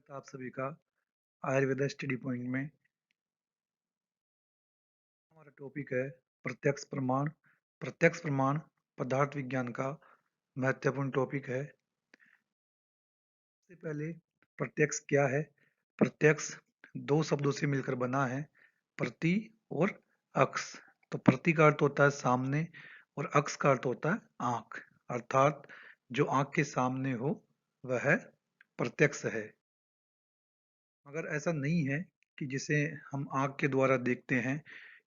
स्वागत है आप सभी का आयुर्वेदा स्टडी पॉइंट में। हमारा टॉपिक है प्रत्यक्ष प्रमाण। प्रत्यक्ष प्रमाण पदार्थ विज्ञान का महत्वपूर्ण टॉपिक है। सबसे पहले प्रत्यक्ष क्या है? प्रत्यक्ष दो शब्दों से मिलकर बना है, प्रति और अक्ष। तो प्रति का अर्थ होता है सामने और अक्ष का अर्थ होता है आंख, अर्थात जो आंख के सामने हो वह प्रत्यक्ष है। मगर ऐसा नहीं है कि जिसे हम आँख के द्वारा देखते हैं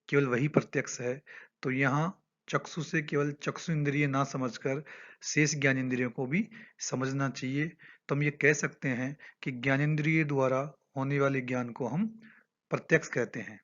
केवल वही प्रत्यक्ष है। तो यहाँ चक्षु से केवल चक्षु इंद्रिय ना समझकर शेष ज्ञान इंद्रियों को भी समझना चाहिए। तो हम ये कह सकते हैं कि ज्ञानेंद्रिय द्वारा होने वाले ज्ञान को हम प्रत्यक्ष कहते हैं।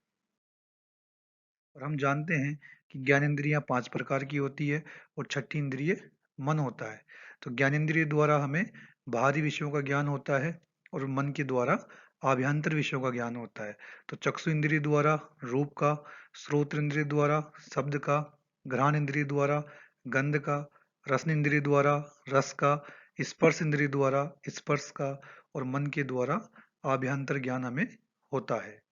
और हम जानते हैं कि ज्ञानेंद्रियां 5 प्रकार की होती है और छठी इंद्रिय मन होता है। तो ज्ञानेंद्रिय द्वारा हमें बाहरी विषयों का ज्ञान होता है और मन के द्वारा आभ्यंतर विषयों का ज्ञान होता है। तो चक्षु इंद्रिय द्वारा रूप का, श्रोत इंद्रिय द्वारा शब्द का, घ्राण इंद्रिय द्वारा गंध का, रसन इंद्रिय द्वारा रस का, स्पर्श इंद्रिय द्वारा स्पर्श का और मन के द्वारा आभ्यंतर ज्ञान हमें होता है।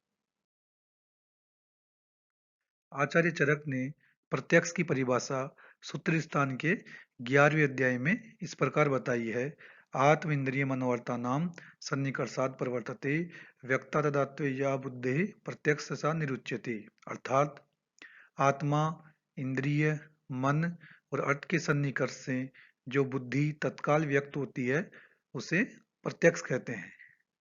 आचार्य चरक ने प्रत्यक्ष की परिभाषा सूत्र स्थान के 11वें अध्याय में इस प्रकार बताई है। आत्म इंद्रिय मनोवर्ता नाम सन्निकर्षात् प्रवर्तते व्यक्ता तदात्व या बुद्धि प्रत्यक्ष सा निरुच्यते। अर्थात आत्मा, इंद्रिय, मन और अर्थ के सन्निकर्ष से जो बुद्धि तत्काल व्यक्त होती है उसे प्रत्यक्ष कहते हैं।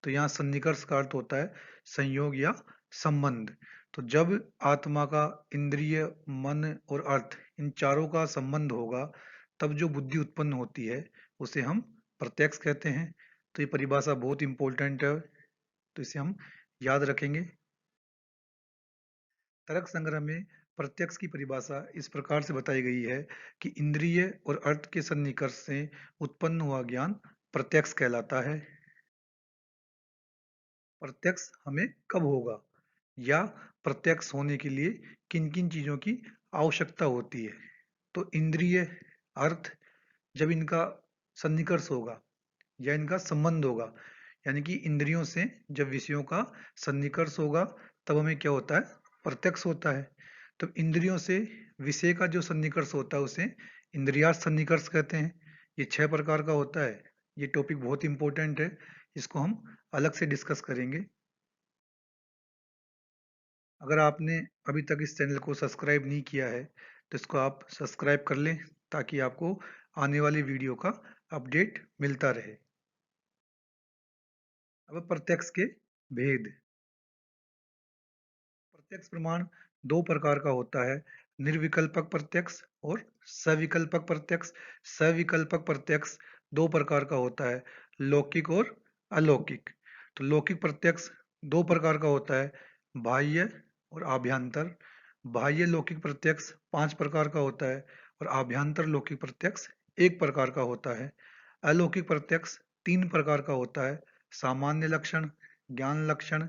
तो यहाँ सन्निकर्ष का अर्थ होता है संयोग या संबंध। तो जब आत्मा का इंद्रिय, मन और अर्थ इन चारों का संबंध होगा तब जो बुद्धि उत्पन्न होती है उसे हम प्रत्यक्ष कहते हैं। तो ये परिभाषा बहुत इंपॉर्टेंट है, तो इसे हम याद रखेंगे। तर्क संग्रह में प्रत्यक्ष की परिभाषा इस प्रकार से बताई गई है कि इंद्रिय और अर्थ के सन्निकर्ष से उत्पन्न हुआ ज्ञान प्रत्यक्ष कहलाता है। प्रत्यक्ष हमें कब होगा या प्रत्यक्ष होने के लिए किन किन चीजों की आवश्यकता होती है? तो इंद्रिय, अर्थ, जब इनका सन्निकर्ष होगा या इनका संबंध होगा, यानी कि इंद्रियों से जब विषयों का सन्निकर्ष होगा तब हमें क्या होता है? प्रत्यक्ष होता है। तो इंद्रियों से विषय का जो सन्निकर्ष होता है उसे इंद्रियार्थ सन्निकर्ष कहते हैं। ये 6 प्रकार का होता है। ये टॉपिक बहुत इंपॉर्टेंट है, इसको हम अलग से डिस्कस करेंगे। अगर आपने अभी तक इस चैनल को सब्सक्राइब नहीं किया है तो इसको आप सब्सक्राइब कर लें ताकि आपको आने वाली वीडियो का अपडेट मिलता रहे। अब प्रत्यक्ष के भेद। प्रत्यक्ष प्रमाण दो प्रकार का होता है, निर्विकल्पक प्रत्यक्ष और सविकल्पक प्रत्यक्ष। सविकल्पक प्रत्यक्ष दो प्रकार का होता है, लौकिक और अलौकिक। तो लौकिक प्रत्यक्ष दो प्रकार का होता है, बाह्य और आभ्यंतर। बाह्य लौकिक प्रत्यक्ष 5 प्रकार का होता है और आभ्यंतर लौकिक प्रत्यक्ष 1 प्रकार का होता है। अलौकिक प्रत्यक्ष 3 प्रकार का होता है, सामान्य लक्षण, ज्ञान लक्षण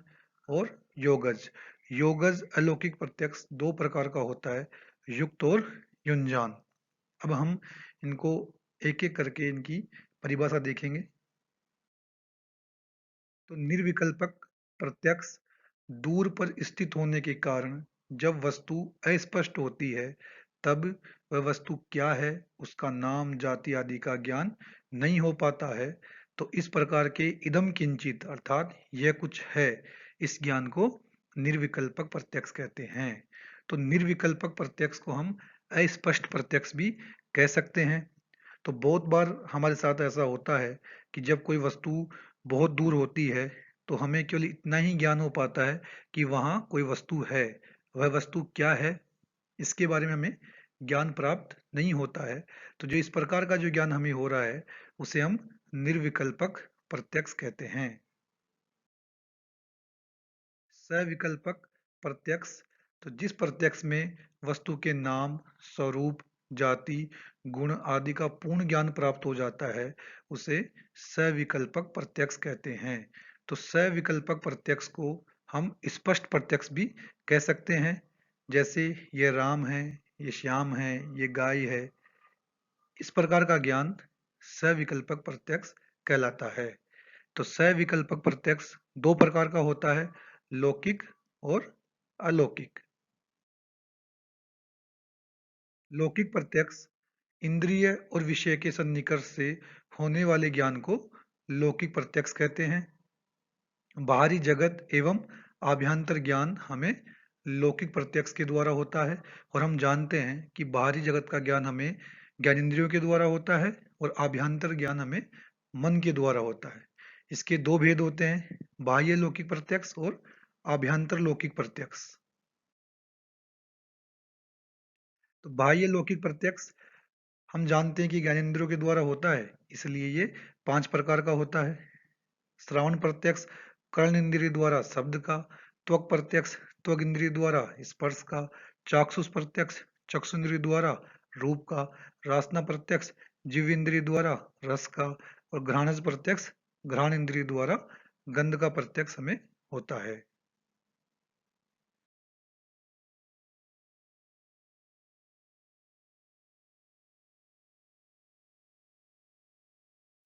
और योगज। योगज अलौकिक प्रत्यक्ष 2 प्रकार का होता है, युक्त और युंजान। अब हम इनको एक एक करके इनकी परिभाषा देखेंगे। तो निर्विकल्पक प्रत्यक्ष दूर पर स्थित होने के कारण जब वस्तु अस्पष्ट होती है तब वह वस्तु क्या है उसका नाम, जाति आदि का ज्ञान नहीं हो पाता है। तो इस प्रकार के इदम किंचित अर्थात यह कुछ है, इस ज्ञान को निर्विकल्पक प्रत्यक्ष कहते हैं। तो निर्विकल्पक प्रत्यक्ष को हम अस्पष्ट प्रत्यक्ष भी कह सकते हैं। तो बहुत बार हमारे साथ ऐसा होता है कि जब कोई वस्तु बहुत दूर होती है तो हमें केवल इतना ही ज्ञान हो पाता है कि वहाँ कोई वस्तु है। वह वस्तु क्या है इसके बारे में हमें ज्ञान प्राप्त नहीं होता है। तो जो इस प्रकार का जो ज्ञान हमें हो रहा है उसे हम निर्विकल्पक प्रत्यक्ष कहते हैं। सविकल्पक प्रत्यक्ष, तो जिस प्रत्यक्ष में वस्तु के नाम, स्वरूप, जाति, गुण आदि का पूर्ण ज्ञान प्राप्त हो जाता है उसे सविकल्पक प्रत्यक्ष कहते हैं। तो सविकल्पक प्रत्यक्ष को हम स्पष्ट प्रत्यक्ष भी कह सकते हैं, जैसे ये राम है, ये श्याम है, ये गाय है। इस प्रकार का ज्ञान सविकल्पक प्रत्यक्ष कहलाता है। तो सविकल्पक प्रत्यक्ष दो प्रकार का होता है, लौकिक और अलौकिक। लौकिक प्रत्यक्ष इंद्रिय और विषय के सन्निकर्ष से होने वाले ज्ञान को लौकिक प्रत्यक्ष कहते हैं। बाहरी जगत एवं आभ्यंतर ज्ञान हमें लौकिक प्रत्यक्ष के द्वारा होता है, और हम जानते हैं कि बाहरी जगत का ज्ञान हमें ज्ञानेंद्रियों के द्वारा होता है और आभ्यंतर ज्ञान हमें मन के द्वारा होता है। इसके दो भेद होते हैं, बाह्य लौकिक प्रत्यक्ष और आभ्यंतर लौकिक प्रत्यक्ष। तो बाह्य लौकिक प्रत्यक्ष हम जानते हैं कि ज्ञानेंद्रियों के द्वारा होता है, इसलिए ये 5 प्रकार का होता है। श्रवण प्रत्यक्ष कर्ण इंद्रिय द्वारा शब्द का, त्वक प्रत्यक्ष त्वक इंद्रिय द्वारा स्पर्श का, चाक्षुष प्रत्यक्ष चक्षु इंद्रिय द्वारा रूप का, रासना प्रत्यक्ष जीव इंद्रिय द्वारा रस का, और घ्राणज प्रत्यक्ष घ्राण इंद्रिय द्वारा गंध का प्रत्यक्ष हमें होता है।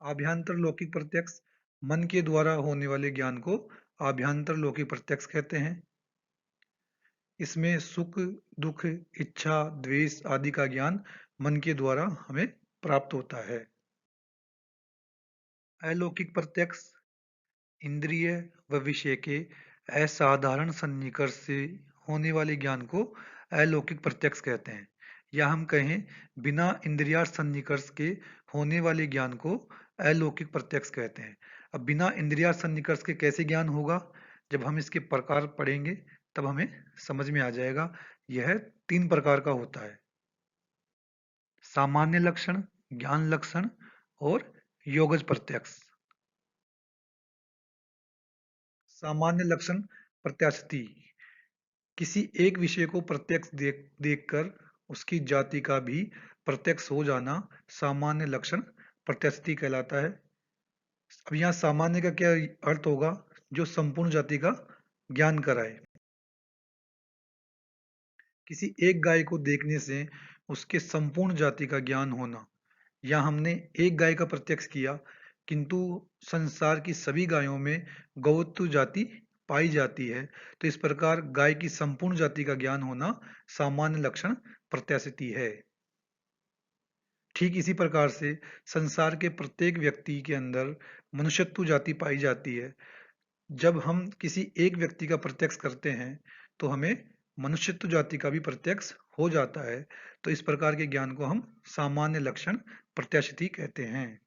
आभ्यंतर लौकिक प्रत्यक्ष मन के द्वारा होने वाले ज्ञान को आभ्यंतर लौकिक प्रत्यक्ष कहते हैं। इसमें सुख दुख इच्छा द्वेष आदि का ज्ञान मन के द्वारा हमें प्राप्त होता है। अलौकिक प्रत्यक्ष इंद्रिय व विषय के असाधारण सन्निकर्ष से होने वाले ज्ञान को अलौकिक प्रत्यक्ष कहते हैं, या हम कहें बिना इंद्रियार्थ सन्निकर्ष के होने वाले ज्ञान को अलौकिक प्रत्यक्ष कहते हैं। अब बिना इंद्रियार्थ सन्निकर्ष के कैसे ज्ञान होगा, जब हम इसके प्रकार पढ़ेंगे तब हमें समझ में आ जाएगा। यह 3 प्रकार का होता है, सामान्य लक्षण, ज्ञान लक्षण और योगज प्रत्यक्ष। सामान्य लक्षण प्रत्याशति किसी एक विषय को प्रत्यक्ष देखकर उसकी जाति का भी प्रत्यक्ष हो जाना सामान्य लक्षण प्रत्याशति कहलाता है। अब यहाँ सामान्य का क्या अर्थ होगा, जो संपूर्ण जाति का ज्ञान कराए। किसी एक गाय को देखने से उसके संपूर्ण जाति का ज्ञान होना, या हमने एक गाय का प्रत्यक्ष किया किंतु संसार की सभी गायों में गौवत्व जाति पाई जाती है, तो इस प्रकार गाय की संपूर्ण जाति का ज्ञान होना सामान्य लक्षण प्रत्याशिति है। ठीक इसी प्रकार से संसार के प्रत्येक व्यक्ति के अंदर मनुष्यत्व जाति पाई जाती है। जब हम किसी एक व्यक्ति का प्रत्यक्ष करते हैं तो हमें मनुष्यत्व जाति का भी प्रत्यक्ष हो जाता है, तो इस प्रकार के ज्ञान को हम सामान्य लक्षण प्रत्याशिति कहते हैं।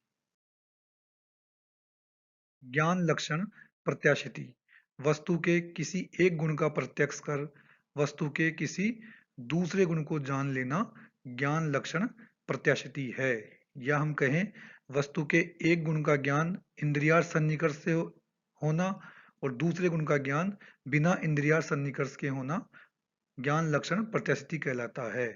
ज्ञान लक्षण प्रत्याशिति वस्तु के किसी एक गुण का प्रत्यक्ष कर वस्तु के किसी दूसरे गुण को जान लेना ज्ञान लक्षण प्रत्याशिति है, या हम कहें वस्तु के एक गुण का ज्ञान इंद्रियार्थ सन्निकर्ष से होना और दूसरे गुण का ज्ञान बिना इंद्रियार्थ सन्निकर्ष के होना ज्ञान लक्षण प्रत्याशिति कहलाता है।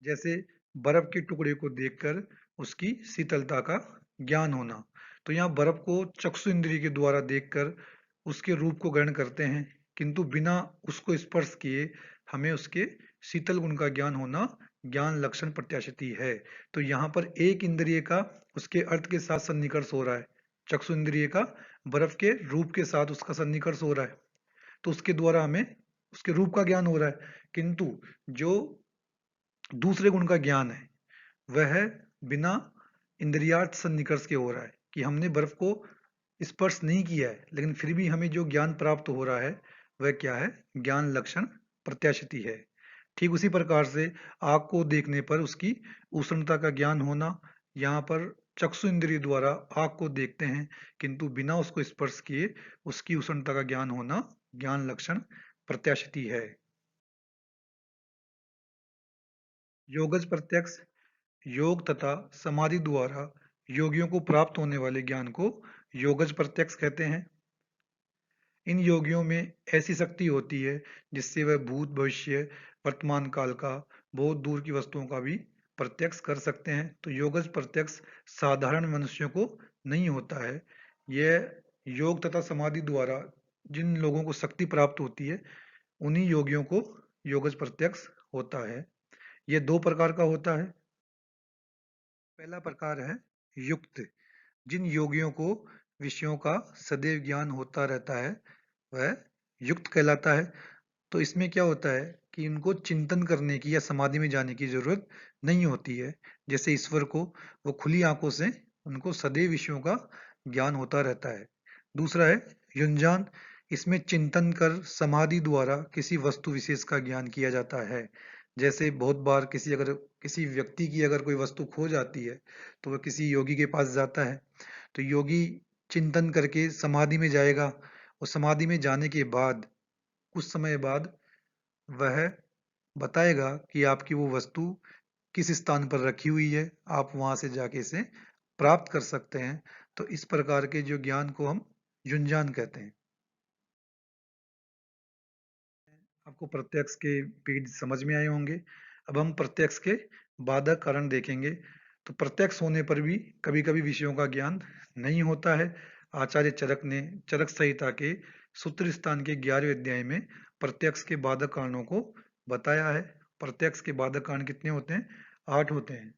जैसे बर्फ के टुकड़े को देखकर उसकी शीतलता का ज्ञान होना, तो यहाँ बर्फ को चक्षु इंद्रिय के द्वारा देखकर उसके रूप को ग्रहण करते हैं, किंतु बिना उसको स्पर्श किए हमें उसके शीतल गुण का ज्ञान होना ज्ञान लक्षण प्रत्याशिति है। तो यहाँ पर एक इंद्रिय का उसके अर्थ के साथ सन्निकर्ष हो रहा है, चक्षु इंद्रिय का बर्फ के रूप के साथ उसका सन्निकर्ष हो रहा है, तो उसके द्वारा हमें उसके रूप का ज्ञान हो रहा है। किंतु जो दूसरे गुण का ज्ञान है वह बिना इंद्रियार्थ सन्निकर्ष के हो रहा है, कि हमने बर्फ को स्पर्श नहीं किया है लेकिन फिर भी हमें जो ज्ञान प्राप्त हो रहा है वह क्या है, ज्ञान लक्षण प्रत्याशिति है। ठीक उसी प्रकार से आग को देखने पर उसकी उष्णता का ज्ञान होना, यहाँ पर चक्षु इंद्रिय द्वारा आग को देखते हैं किंतु बिना उसको स्पर्श किए उसकी उष्णता का ज्ञान होना ज्ञान लक्षण प्रत्याशिति है। योगज प्रत्यक्ष योग तथा समाधि द्वारा योगियों को प्राप्त होने वाले ज्ञान को योगज प्रत्यक्ष कहते हैं। इन योगियों में ऐसी शक्ति होती है जिससे वह भूत भविष्य वर्तमान काल का बहुत दूर की वस्तुओं का भी प्रत्यक्ष कर सकते हैं। तो योगज प्रत्यक्ष साधारण मनुष्यों को नहीं होता है। यह योग तथा समाधि द्वारा जिन लोगों को शक्ति प्राप्त होती है उन्हीं योगियों को योगज प्रत्यक्ष होता है। यह दो प्रकार का होता है। पहला प्रकार है युक्त, जिन योगियों को विषयों का सदैव ज्ञान होता रहता है वह युक्त कहलाता है। तो इसमें क्या होता है कि इनको चिंतन करने की या समाधि में जाने की जरूरत नहीं होती है। जैसे ईश्वर को वो खुली आंखों से उनको सदैव विषयों का ज्ञान होता रहता है। दूसरा है युंजान। इसमें चिंतन कर समाधि द्वारा किसी वस्तु विशेष का ज्ञान किया जाता है। जैसे बहुत बार किसी व्यक्ति की अगर कोई वस्तु खो जाती है तो वह किसी योगी के पास जाता है। तो योगी चिंतन करके समाधि में जाएगा और समाधि में जाने के बाद कुछ समय बाद वह बताएगा कि आपकी वो वस्तु किस स्थान पर रखी हुई है, आप वहां से जाके इसे प्राप्त कर सकते हैं। तो इस प्रकार के जो ज्ञान को हम युंजान कहते हैं। आपको प्रत्यक्ष के पेज समझ में आए होंगे। अब हम प्रत्यक्ष के बाधक कारण देखेंगे। तो प्रत्यक्ष होने पर भी कभी कभी विषयों का ज्ञान नहीं होता है। आचार्य चरक ने चरक संहिता के सूत्र स्थान के 11वें अध्याय में प्रत्यक्ष के बाधक कारणों को बताया है। प्रत्यक्ष के बाधक कारण कितने होते हैं? 8 होते हैं।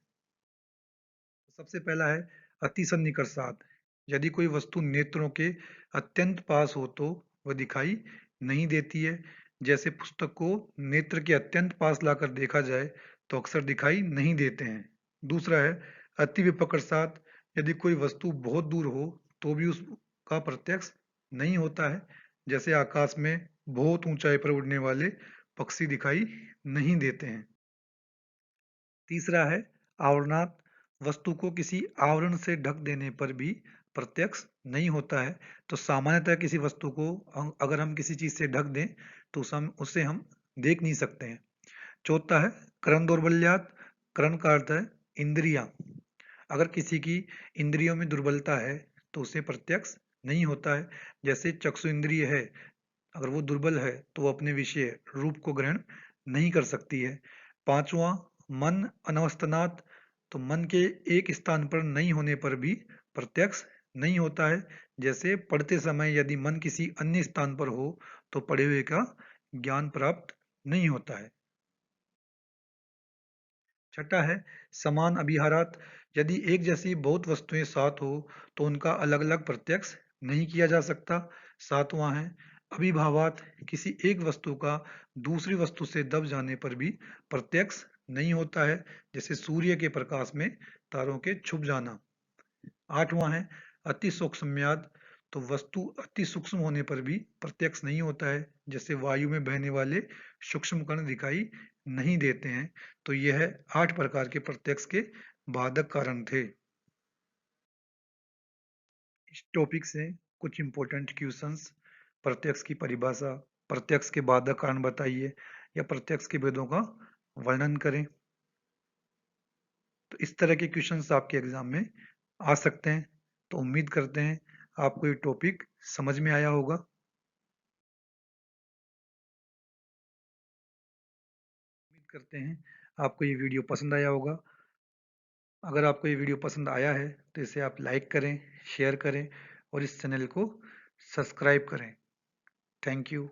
सबसे पहला है अति सन्निकर्षात। यदि कोई वस्तु नेत्रों के अत्यंत पास हो तो वह दिखाई नहीं देती है। जैसे पुस्तक को नेत्र के अत्यंत पास लाकर देखा जाए तो अक्सर दिखाई नहीं देते हैं। दूसरा है अति विप्रकर्षात। यदि कोई वस्तु बहुत दूर हो तो भी उसका प्रत्यक्ष नहीं होता है। जैसे आकाश में बहुत ऊंचाई पर उड़ने वाले पक्षी दिखाई नहीं देते हैं। तीसरा है आवरणात्। वस्तु को किसी आवरण से ढक देने पर भी प्रत्यक्ष नहीं होता है। तो सामान्यतः किसी वस्तु को अगर हम किसी चीज से ढक दें तो उसे हम देख नहीं सकते हैं। चौथा है करण दौर्बल्यात। करण का अर्थ है इंद्रियां। अगर किसी की इंद्रियों में दुर्बलता है तो उसे प्रत्यक्ष नहीं होता है। जैसे चक्षु इंद्रिय है, अगर वो दुर्बल है तो वो अपने विषय रूप को ग्रहण नहीं कर सकती है। पांचवा मन अनवस्थनात्। तो मन के एक स्थान पर नहीं होने पर भी प्रत्यक्ष नहीं होता है। जैसे पढ़ते समय यदि मन किसी अन्य स्थान पर हो तो पढ़े हुए का ज्ञान प्राप्त नहीं होता है। छठा है समान अभिहारात। यदि एक जैसी बहुत वस्तुएं साथ हो तो उनका अलग अलग प्रत्यक्ष नहीं किया जा सकता। सातवां है अभिभावात। किसी एक वस्तु का दूसरी वस्तु से दब जाने पर भी प्रत्यक्ष नहीं होता है। जैसे सूर्य के प्रकाश में तारों के छुप जाना। आठवां है अति सूक्ष्मयाद। तो वस्तु अति सूक्ष्म होने पर भी प्रत्यक्ष नहीं होता है। जैसे वायु में बहने वाले सूक्ष्म कण दिखाई नहीं देते हैं। तो यह 8 प्रकार के प्रत्यक्ष के बाधक कारण थे। इस टॉपिक से कुछ इंपॉर्टेंट क्वेश्चंस। प्रत्यक्ष की परिभाषा, प्रत्यक्ष के बाधक कारण बताइए, या प्रत्यक्ष के भेदों का वर्णन करें। तो इस तरह के क्वेश्चंस आपके एग्जाम में आ सकते हैं। तो उम्मीद करते हैं आपको ये टॉपिक समझ में आया होगा। उम्मीद करते हैं आपको ये वीडियो पसंद आया होगा। अगर आपको ये वीडियो पसंद आया है तो इसे आप लाइक करें, शेयर करें और इस चैनल को सब्सक्राइब करें। Thank you.